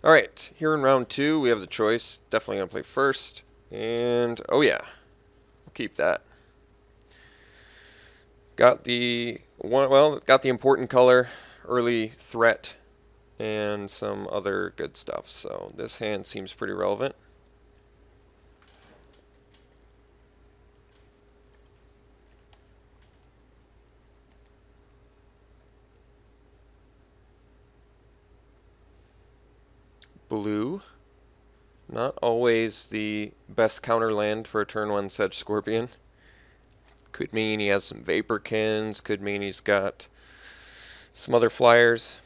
Alright, here in round 2 we have the choice. Definitely going to play first. And, oh yeah, we'll keep that. Got the got the important color, early threat, and some other good stuff. So this hand seems pretty relevant. Blue. Not always the best counter land for a turn 1 Sedge Scorpion. Could mean he has some Vaporkins, could mean he's got some other flyers.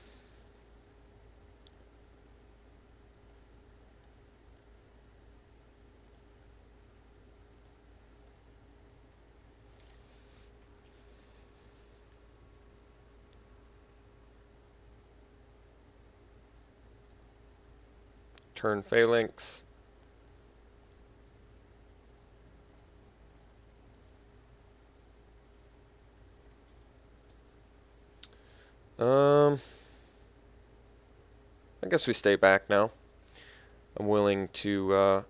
Turn Phalanx. I guess we stay back now. I'm willing to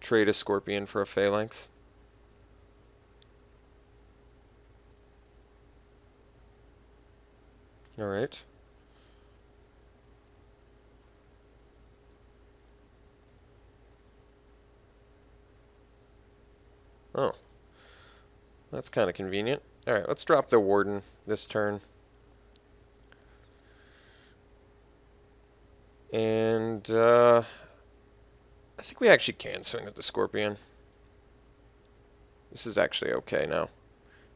trade a Scorpion for a Phalanx. Alright. Oh. That's kind of convenient. Alright, let's drop the Warden this turn. And, I think we actually can swing at the Scorpion. This is actually okay now.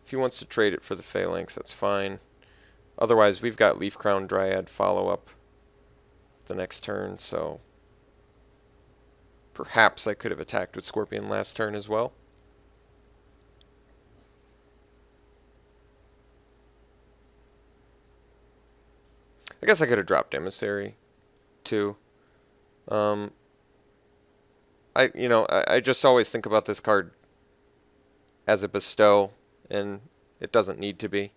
If he wants to trade it for the Phalanx, that's fine. Otherwise, we've got Leaf Crown Dryad follow-up the next turn, so perhaps I could have attacked with Scorpion last turn as well. I guess I could have dropped Emissary, too. I just always think about this card as a bestow, and it doesn't need to be.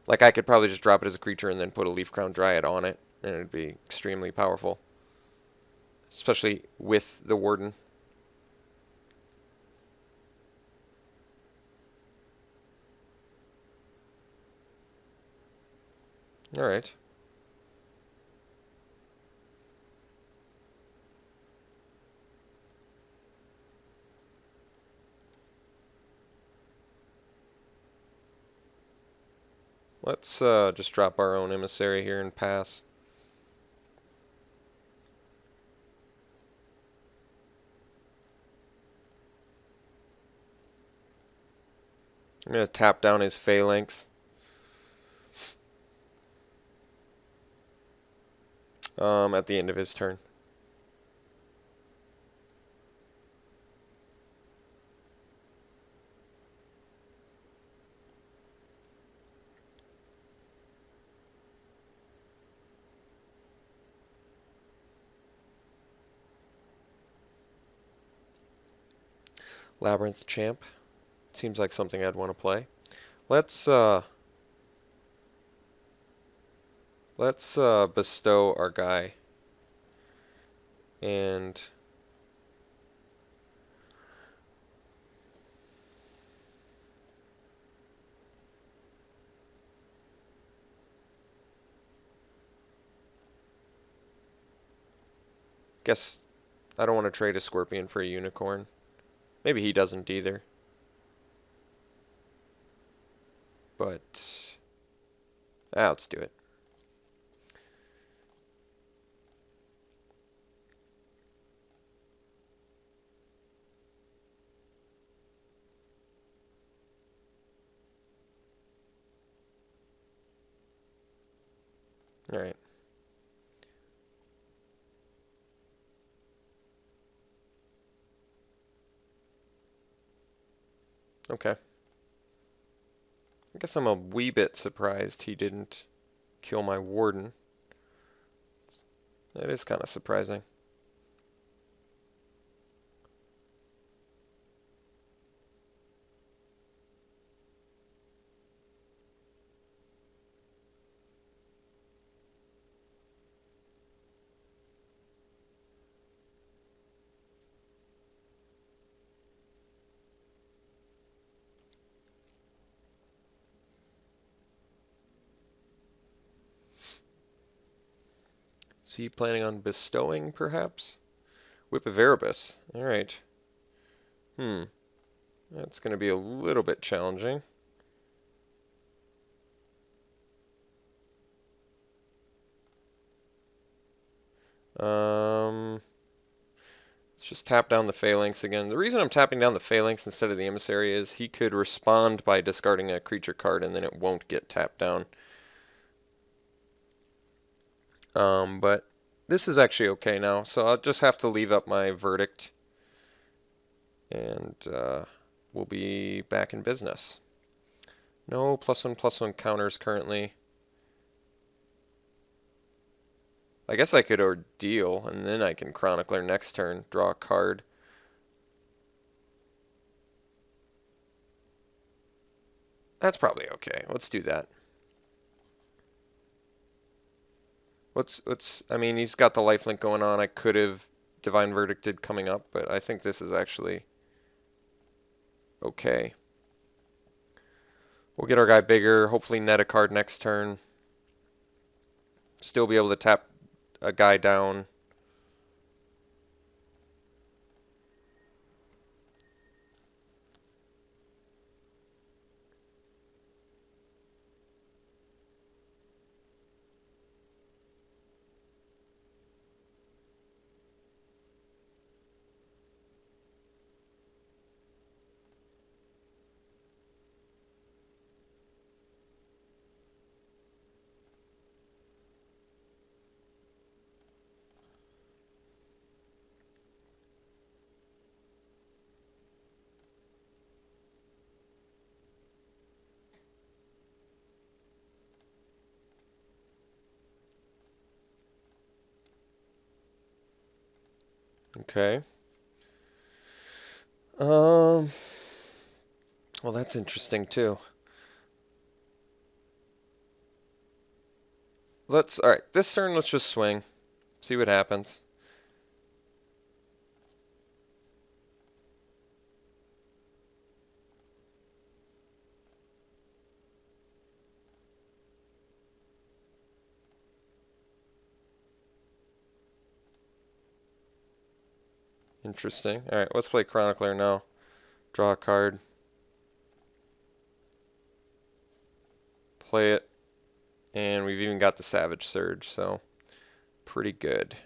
Like, I could probably just drop it as a creature and then put a Leaf Crown Dryad on it, and it'd be extremely powerful. Especially with the Warden. Alright. Let's just drop our own Emissary here and pass. I'm going to tap down his Phalanx. At the end of his turn. Labyrinth Champ. Seems like something I'd want to play. Let's bestow our guy. And guess I don't want to trade a Scorpion for a Unicorn. Maybe he doesn't either. But let's do it. All right. Okay. I guess I'm a wee bit surprised he didn't kill my Warden. That is kind of surprising. Is he planning on bestowing, perhaps? Whip of Erebus. Alright. That's going to be a little bit challenging. Let's just tap down the Phalanx again. The reason I'm tapping down the Phalanx instead of the Emissary is he could respond by discarding a creature card and then it won't get tapped down. But this is actually okay now, so I'll just have to leave up my verdict. And we'll be back in business. No +1/+1 counters currently. I guess I could Ordeal, and then I can Chronicler next turn, draw a card. That's probably okay. Let's do that. I mean, he's got the lifelink going on. I could have Divine Verdicted coming up, but I think this is actually okay. We'll get our guy bigger, hopefully net a card next turn. Still be able to tap a guy down. Okay. Well, that's interesting too. Alright, this turn let's just swing. See what happens. Interesting. Alright, let's play Chronicler now. Draw a card. Play it. And we've even got the Savage Surge, so pretty good.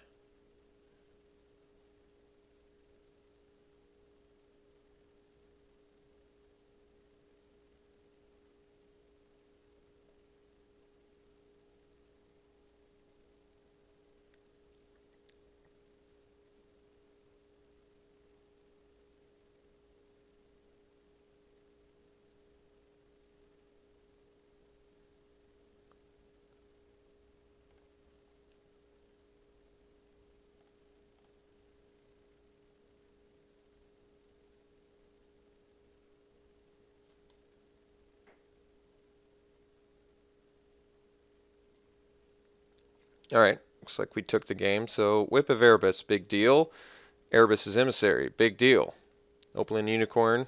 Alright, looks like we took the game. So, Whip of Erebus, big deal. Erebus' Emissary, big deal. Opaline Unicorn,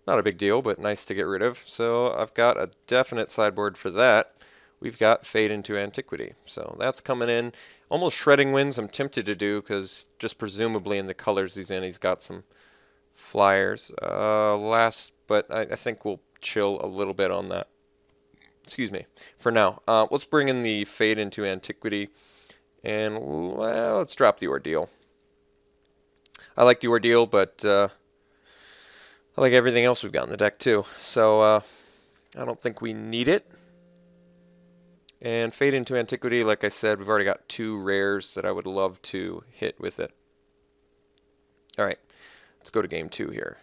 not a big deal, but nice to get rid of. So, I've got a definite sideboard for that. We've got Fade into Antiquity. So, that's coming in. Almost Shredding Winds I'm tempted to do, because just presumably in the colors he's in, he's got some flyers. But I think we'll chill a little bit on that. Excuse me, for now. Let's bring in the Fade into Antiquity, and well, let's drop the Ordeal. I like the Ordeal, but I like everything else we've got in the deck too, so I don't think we need it. And Fade into Antiquity, like I said, we've already got 2 rares that I would love to hit with it. Alright, let's go to game 2 here.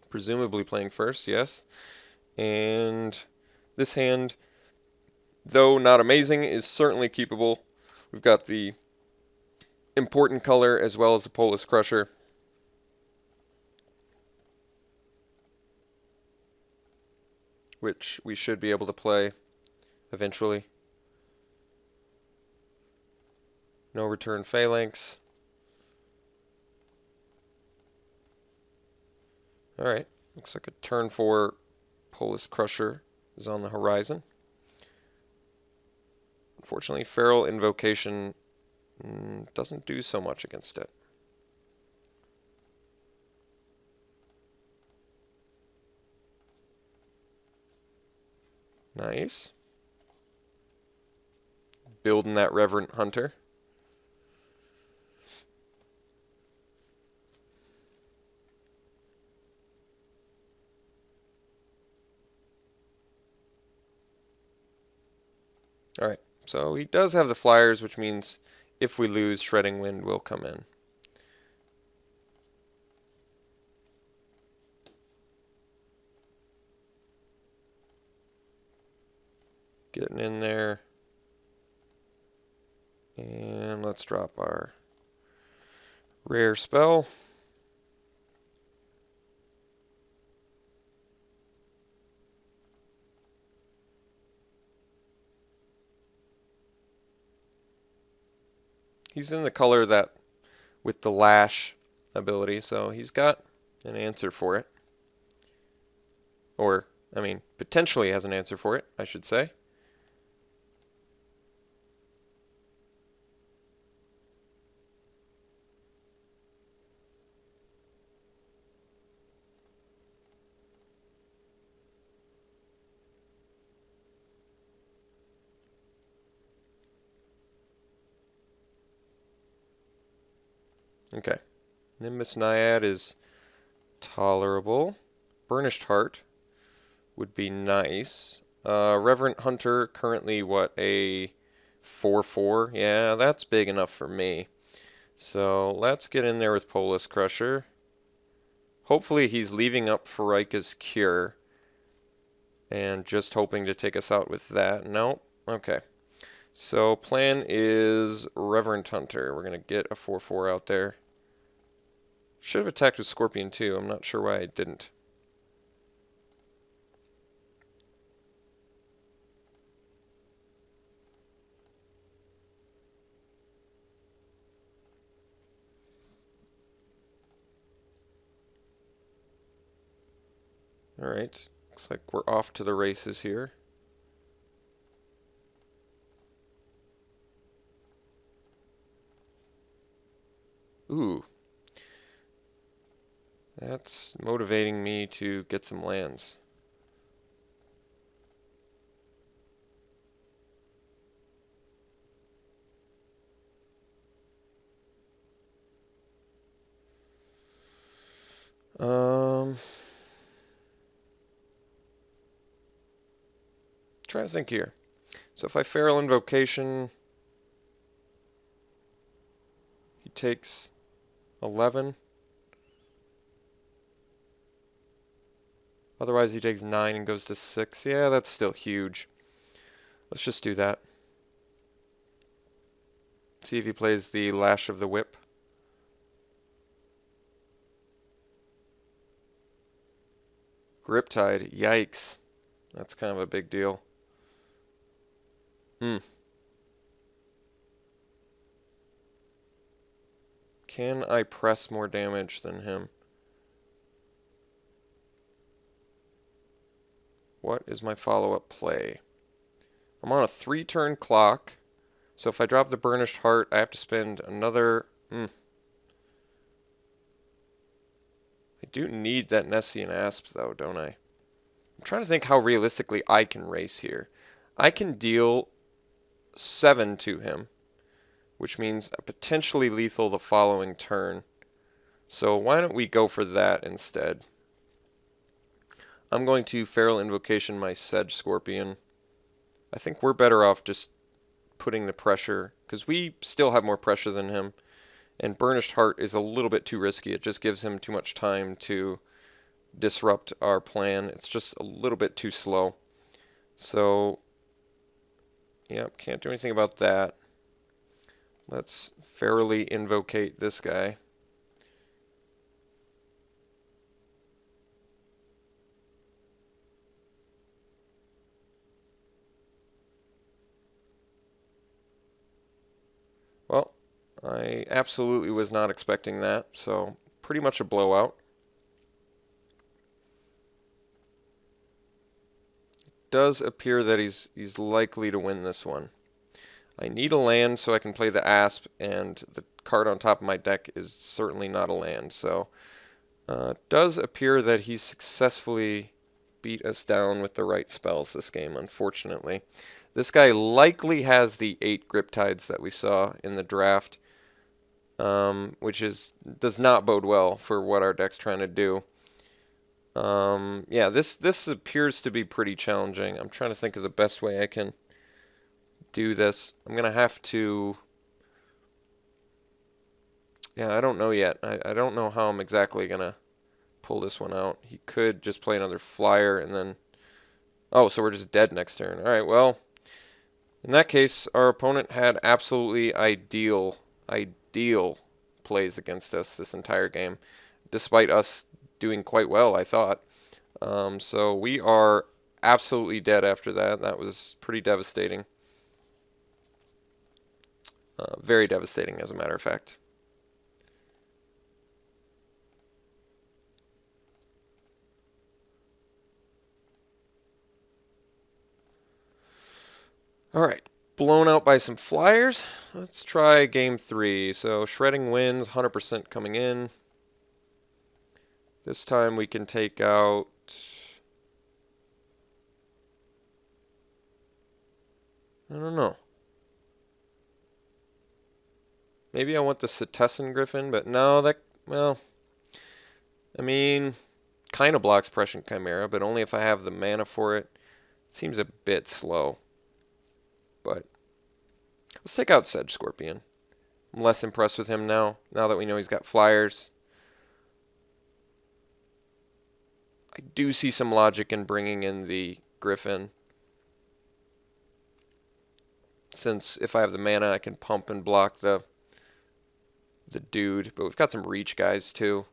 Presumably playing first, yes. And this hand, though not amazing, is certainly keepable. We've got the important color as well as the Polis Crusher. Which we should be able to play eventually. No return Phalanx. Alright, looks like a turn 4 Polis Crusher is on the horizon. Unfortunately, Feral Invocation doesn't do so much against it. Nice. Building that Reverent Hunter. Alright, so he does have the flyers, which means if we lose, Shredding Wind will come in. Getting in there. And let's drop our rare spell. He's in the color that with the lash ability, so he's got an answer for it. Or, I mean, potentially has an answer for it, I should say. Okay. Nimbus Naiad is tolerable. Burnished Heart would be nice. Reverent Hunter, currently what, a 4/4? Yeah, that's big enough for me. So let's get in there with Polis Crusher. Hopefully he's leaving up Farika's Cure and just hoping to take us out with that. Nope. Okay. So plan is Reverent Hunter. We're going to get a 4/4 out there. Should have attacked with Scorpion too. I'm not sure why I didn't. Alright. Looks like we're off to the races here. Ooh. That's motivating me to get some lands. Trying to think here. So if I Feral Invocation, he takes 11. Otherwise he takes 9 and goes to 6. Yeah, that's still huge. Let's just do that. See if he plays the Lash of the Whip. Griptide, yikes. That's kind of a big deal. Can I press more damage than him? What is my follow-up play? I'm on a 3-turn clock, so if I drop the Burnished Heart, I have to spend another... I do need that Nessian Asp, though, don't I? I'm trying to think how realistically I can race here. I can deal 7 to him, which means a potentially lethal the following turn. So why don't we go for that instead? I'm going to Feral Invocation my Sedge Scorpion. I think we're better off just putting the pressure, because we still have more pressure than him, and Burnished Heart is a little bit too risky. It just gives him too much time to disrupt our plan. It's just a little bit too slow. So, yep, can't do anything about that. Let's Ferally Invocate this guy. Well, I absolutely was not expecting that, so pretty much a blowout. does appear that he's likely to win this one. I need a land so I can play the Asp, and the card on top of my deck is certainly not a land. So it does appear that he's successfully beat us down with the right spells this game, unfortunately. This guy likely has the 8 Griptides that we saw in the draft, which does not bode well for what our deck's trying to do. Yeah, this appears to be pretty challenging. I'm trying to think of the best way I can do this. I'm going to have to... Yeah, I don't know yet. I don't know how I'm exactly going to pull this one out. He could just play another flyer and then... Oh, so we're just dead next turn. Alright, well, in that case, our opponent had absolutely ideal plays against us this entire game, despite us doing quite well, I thought. So we are absolutely dead after that. That was pretty devastating. Very devastating, as a matter of fact. Alright, blown out by some flyers. Let's try game 3. So shredding wins, 100% coming in. This time we can take out... I don't know. Maybe I want the Stephenson Griffin, but no, that, well, I mean, kind of blocks Prescient Chimera, but only if I have the mana for it. Seems a bit slow. But let's take out Sedge Scorpion. I'm less impressed with him now that we know he's got flyers. I do see some logic in bringing in the Griffin, since if I have the mana, I can pump and block the dude. But we've got some reach guys too.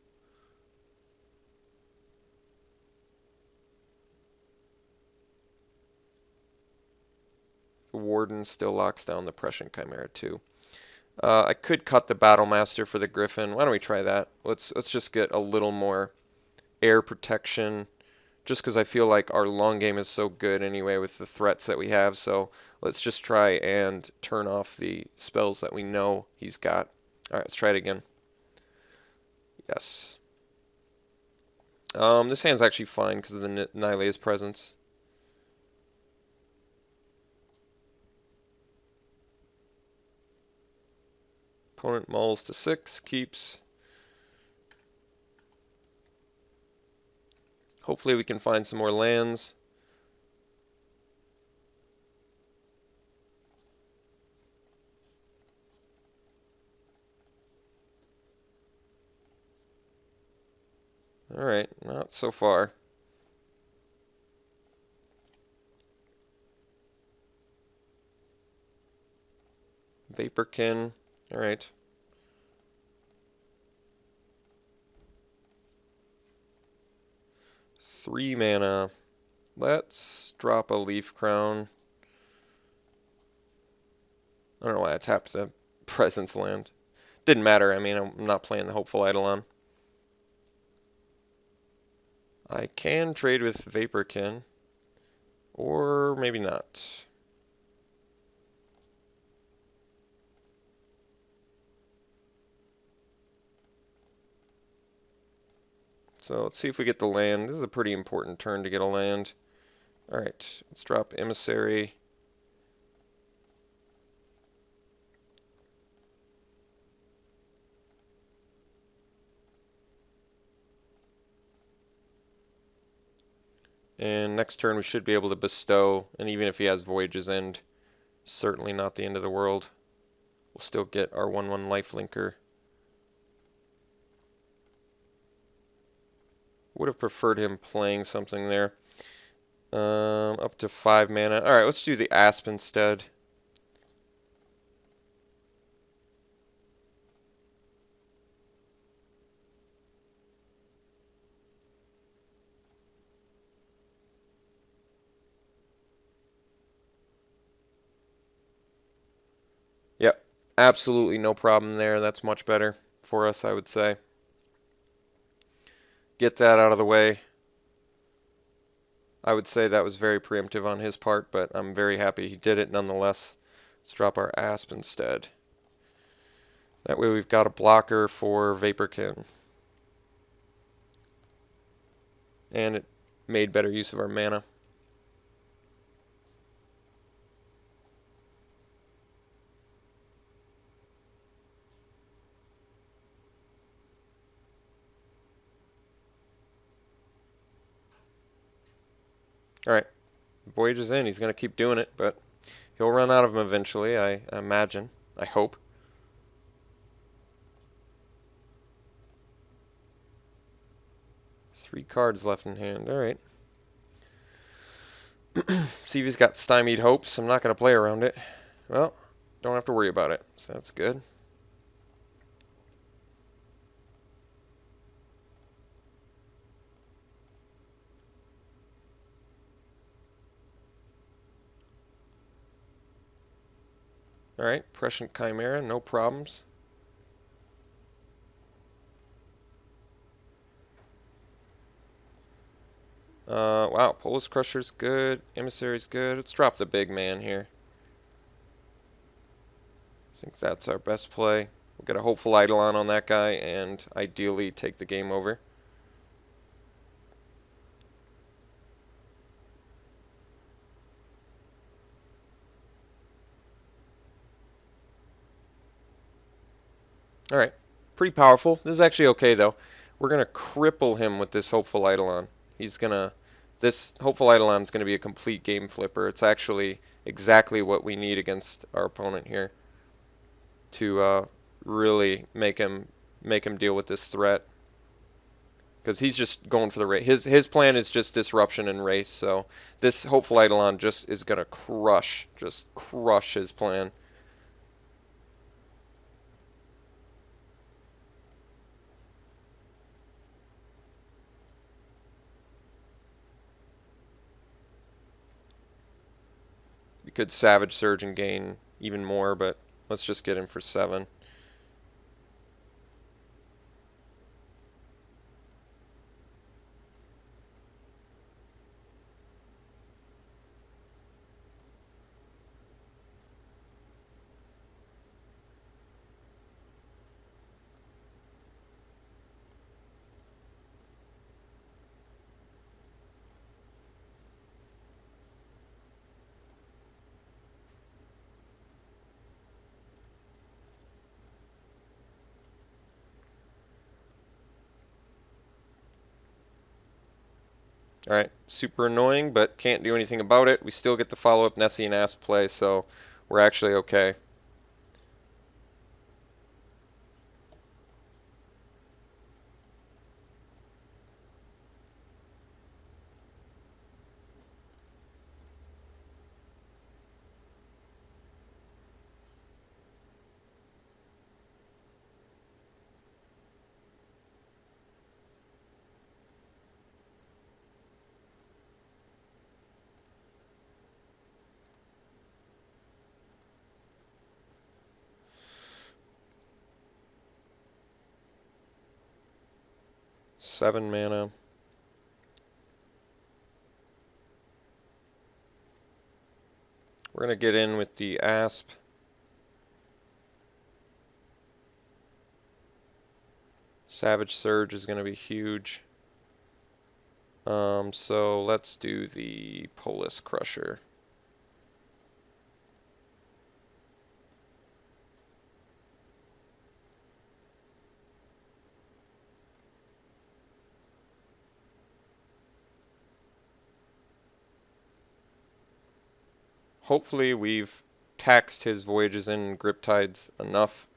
The Warden still locks down the Prescient Chimera too. I could cut the Battle Master for the Griffin. Why don't we try that? Let's just get a little more air protection, just because I feel like our long game is so good anyway with the threats that we have. So let's just try and turn off the spells that we know he's got. Alright, let's try it again. Yes. This hand's actually fine because of the Nylea's presence. Opponent mulls to 6, keeps. Hopefully we can find some more lands. Alright, not so far. Vaporkin, alright. Three mana. Let's drop a Leaf Crown. I don't know why I tapped the Presence land. Didn't matter, I mean, I'm not playing the Hopeful Eidolon. I can trade with Vaporkin, or maybe not. So let's see if we get the land. This is a pretty important turn to get a land. Alright, let's drop Emissary. And next turn we should be able to bestow, and even if he has Voyage's End, certainly not the end of the world. We'll still get our 1/1 lifelinker. Would have preferred him playing something there. Up to 5 mana. Alright, let's do the Asp instead. Yep, absolutely no problem there. That's much better for us, I would say. Get that out of the way. I would say that was very preemptive on his part, but I'm very happy he did it nonetheless. Let's drop our Asp instead. That way we've got a blocker for Vaporkin. And it made better use of our mana. Alright, Voyage is in. He's going to keep doing it, but he'll run out of them eventually, I imagine. I hope. Three cards left in hand. Alright. See if he's got stymied hopes. I'm not going to play around it. Well, don't have to worry about it, so that's good. Alright, Prescient Chimera, no problems. Wow, Polis Crusher's good, Emissary's good. Let's drop the big man here. I think that's our best play. We'll get a Hopeful Eidolon on that guy and ideally take the game over. Alright, pretty powerful. This is actually okay though. We're going to cripple him with this Hopeful Eidolon. This Hopeful Eidolon is going to be a complete game flipper. It's actually exactly what we need against our opponent here to really make him deal with this threat. Because he's just going for the race. His plan is just disruption and race. So this Hopeful Eidolon just is going to just crush his plan. We could Savage Surge and gain even more, but let's just get him for 7. Alright, super annoying, but can't do anything about it. We still get the follow-up Nessie and Asp play, so we're actually okay. Seven mana. We're going to get in with the Asp. Savage Surge is going to be huge. So let's do the Polis Crusher. Hopefully we've taxed his Voyages in Griptides enough.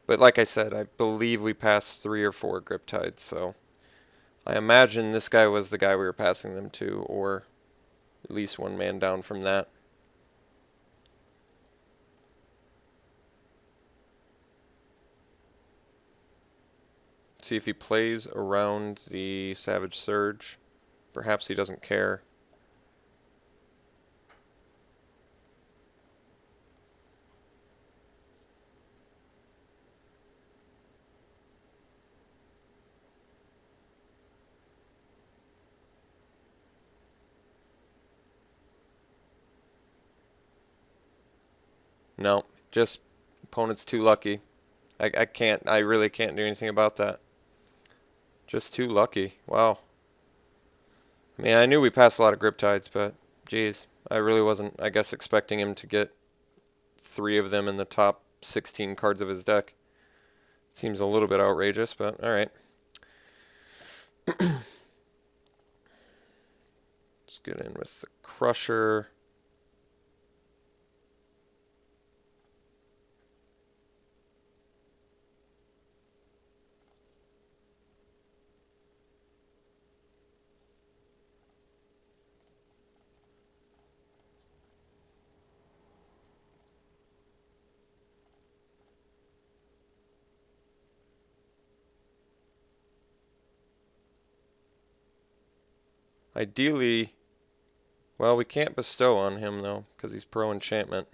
But like I said, I believe we passed 3 or 4 Griptides, so I imagine this guy was the guy we were passing them to, or at least one man down from that. See if he plays around the Savage Surge. Perhaps he doesn't care. No, just opponent's too lucky. I really can't do anything about that. Just too lucky. Wow. I mean, I knew we passed a lot of grip tides, but geez, I really wasn't, I guess, expecting him to get 3 of them in the top 16 cards of his deck. Seems a little bit outrageous, but alright. Let's get in with the Crusher. Ideally, well, we can't bestow on him, though, because he's pro enchantment.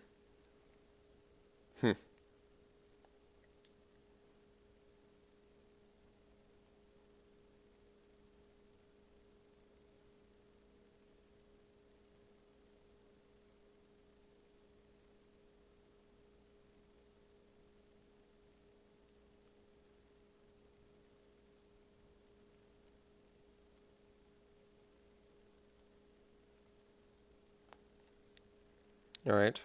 Alright.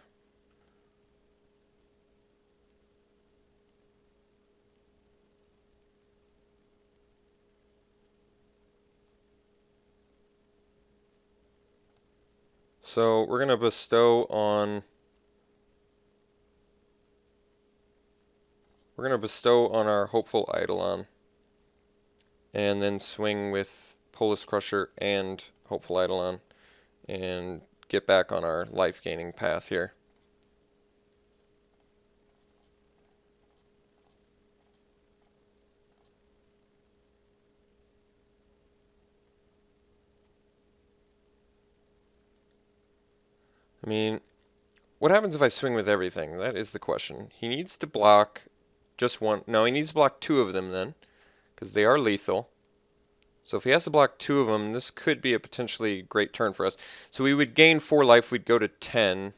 So we're going to bestow on... We're going to bestow on our Hopeful Eidolon. And then swing with Polis Crusher and Hopeful Eidolon. And get back on our life-gaining path here. I mean, what happens if I swing with everything? That is the question. He needs to block just one. No, he needs to block 2 of them then, because they are lethal. So if he has to block 2 of them, this could be a potentially great turn for us. So we would gain 4 life, we'd go to 10.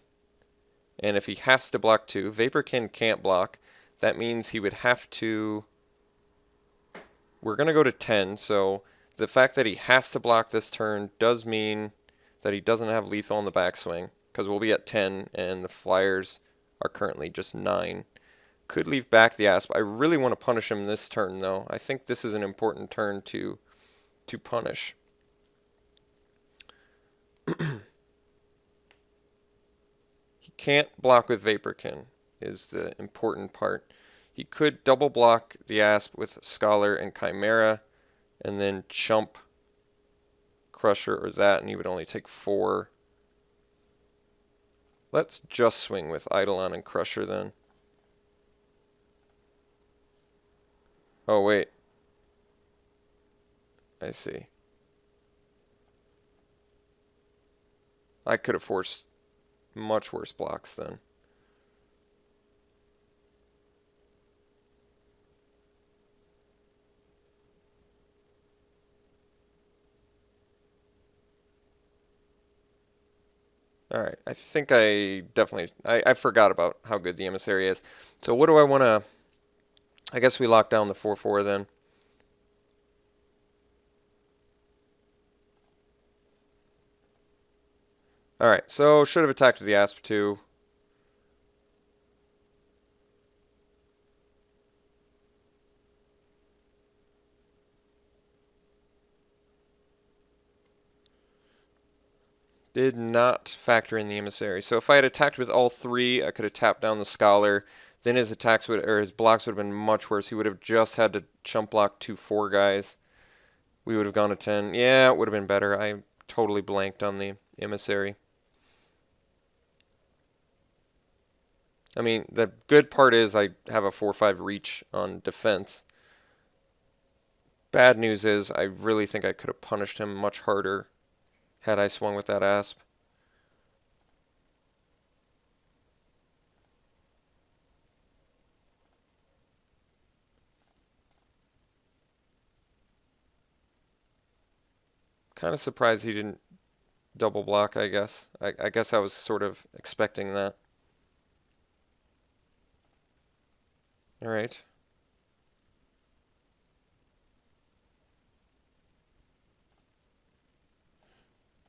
And if he has to block 2, Vaporkin can't block. That means he would have to... We're going to go to 10, so the fact that he has to block this turn does mean that he doesn't have lethal on the backswing, because we'll be at 10, and the Flyers are currently just 9. Could leave back the Asp. I really want to punish him this turn, though. I think this is an important turn to punish. He can't block with Vaporkin, is the important part. He could double block the Asp with Scholar and Chimera, and then chump Crusher or that, and he would only take 4. Let's just swing with Eidolon and Crusher then. Oh, wait. I see. I could have forced much worse blocks then. Alright, I think I definitely... I forgot about how good the Emissary is. So what do I want to... I guess we lock down the 4/4 then. Alright, so should have attacked with the Asp too. Did not factor in the Emissary. So if I had attacked with all 3, I could have tapped down the Scholar. Then his attacks would, or his blocks would have been much worse. He would have just had to chump block 2 4 guys. We would have gone to 10. Yeah, it would have been better. I totally blanked on the Emissary. I mean, the good part is I have a 4/5 reach on defense. Bad news is I really think I could have punished him much harder had I swung with that Asp. Kind of surprised he didn't double block, I guess. I guess I was sort of expecting that. All right.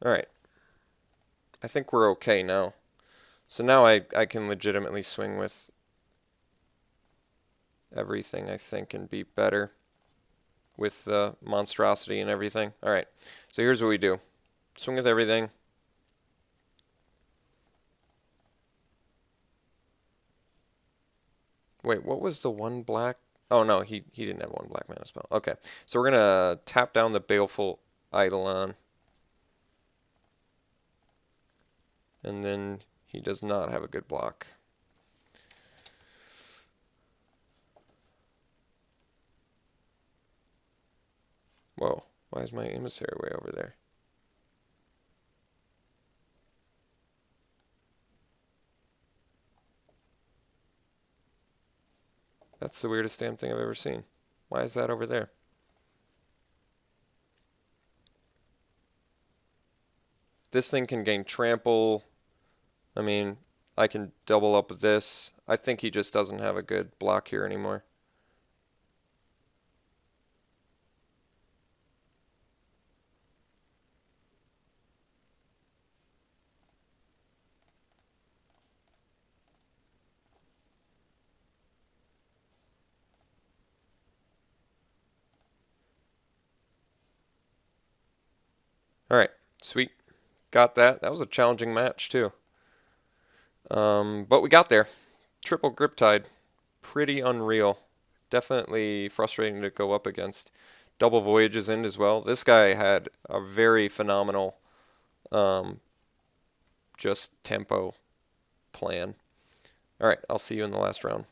All right. I think we're okay now. So now I can legitimately swing with everything, I think, and be better with the monstrosity and everything. All right. So here's what we do. Swing with everything. Wait, what was the one black? Oh, no, he didn't have one black mana spell. Okay. So we're going to tap down the Baleful Eidolon. And then he does not have a good block. Whoa, why is my emissary way over there? That's the weirdest damn thing I've ever seen. Why is that over there? This thing can gain trample. I mean, I can double up this. I think he just doesn't have a good block here anymore. Alright, sweet. Got that. That was a challenging match, too. But we got there. Triple Griptide. Pretty unreal. Definitely frustrating to go up against. Double Voyages in as well. This guy had a very phenomenal just tempo plan. Alright, I'll see you in the last round.